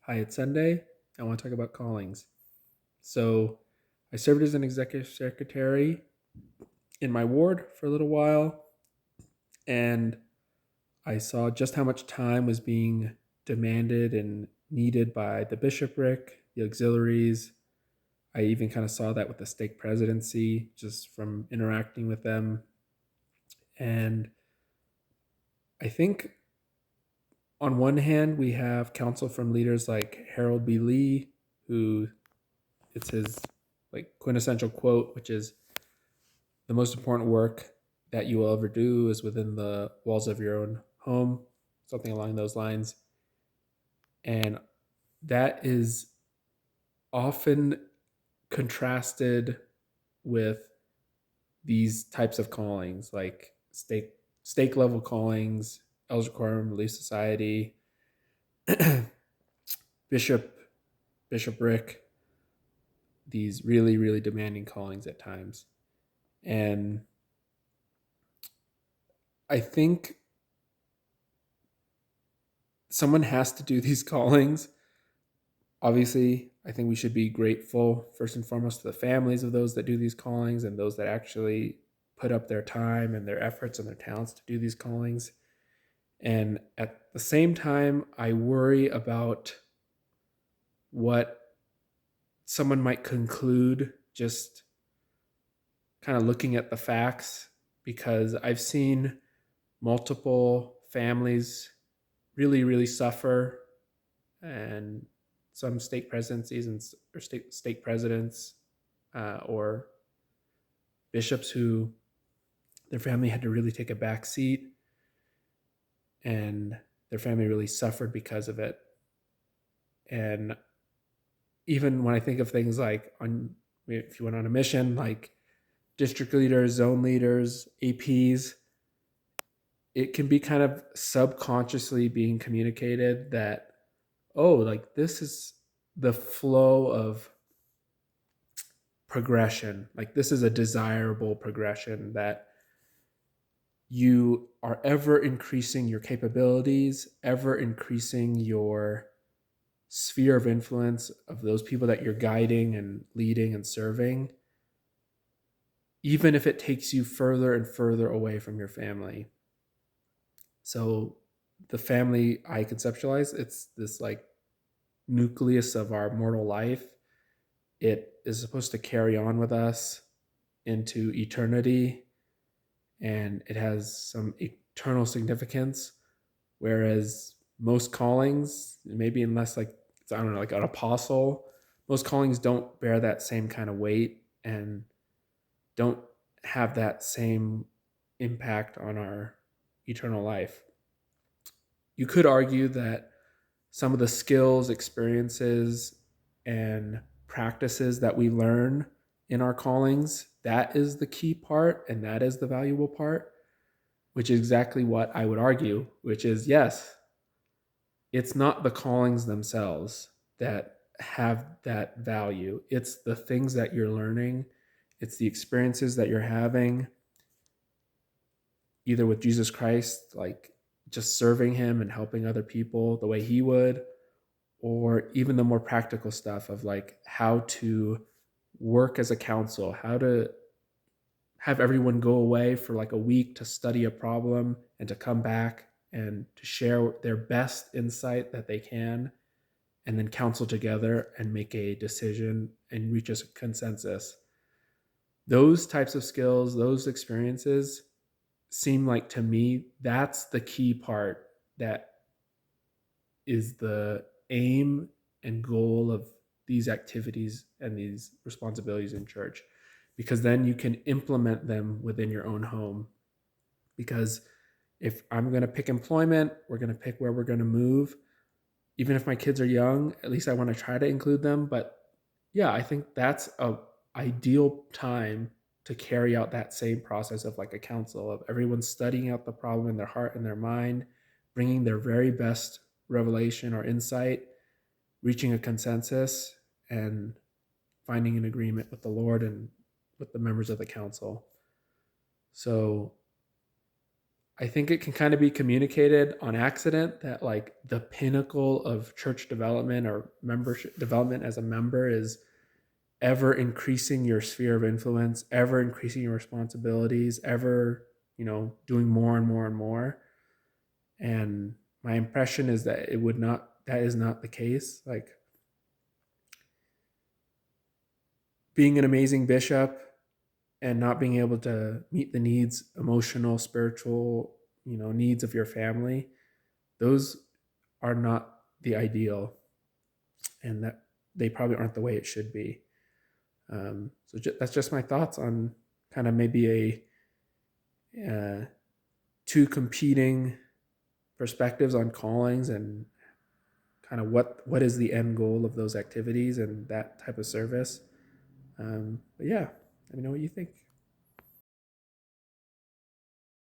Hi, it's Sunday. I want to talk about callings. So, I served as an executive secretary in my ward for a little while, and I saw just how much time was being demanded and needed by the bishopric, the auxiliaries. I even kind of saw that with the stake presidency just from interacting with them. And I think on one hand, we have counsel from leaders like Harold B. Lee, who it's his like quintessential quote, which is the most important work that you will ever do is within the walls of your own home, something along those lines. And that is often contrasted with these types of callings, like stake level callings, Elders Quorum, Relief Society, bishop bishopric, these really, really demanding callings at times. And I think someone has to do these callings. Obviously, I think we should be grateful first and foremost to the families of those that do these callings and those that actually put up their time and their efforts and their talents to do these callings. And at the same time, I worry about what someone might conclude just kind of looking at the facts, because I've seen multiple families really, really suffer, and some state presidencies and or state presidents or bishops who their family had to really take a back seat, and their family really suffered because of it. And even when I think of things like on if you went on a mission, like district leaders, zone leaders, APs, it can be kind of subconsciously being communicated that, oh, like this is the flow of progression. Like this is a desirable progression, that you are ever increasing your capabilities, ever increasing your sphere of influence of those people that you're guiding and leading and serving, even if it takes you further and further away from your family. So the family I conceptualize, it's this like nucleus of our mortal life. It is supposed to carry on with us into eternity, and it has some eternal significance. Whereas most callings, maybe unless like, I don't know, like an apostle, most callings don't bear that same kind of weight and don't have that same impact on our eternal life. You could argue that some of the skills, experiences, and practices that we learn in our callings, that is the key part and that is the valuable part, which is exactly what I would argue, which is yes, it's not the callings themselves that have that value. It's the things that you're learning, it's the experiences that you're having, either with Jesus Christ, like just serving him and helping other people the way he would, or even the more practical stuff of like how to work as a council, how to have everyone go away for like a week to study a problem and to come back and to share their best insight that they can, and then counsel together and make a decision and reach a consensus. Those types of skills, those experiences seem like to me that's the key part that is the aim and goal of these activities and these responsibilities in church, because then you can implement them within your own home. Because if I'm going to pick employment, we're going to pick where we're going to move. Even if my kids are young, at least I want to try to include them. But yeah, I think that's a ideal time to carry out that same process of like a council of everyone studying out the problem in their heart and their mind, bringing their very best revelation or insight, reaching a consensus, and finding an agreement with the Lord and with the members of the council. So I think it can kind of be communicated on accident that like the pinnacle of church development or membership development as a member is ever increasing your sphere of influence, ever increasing your responsibilities, ever, doing more and more and more. And my impression is that that is not the case. Like being an amazing bishop and not being able to meet the needs, emotional, spiritual, needs of your family, those are not the ideal, and that they probably aren't the way it should be. That's just my thoughts on kind of maybe a two competing perspectives on callings and kind of what is the end goal of those activities and that type of service. But yeah, let me know what you think.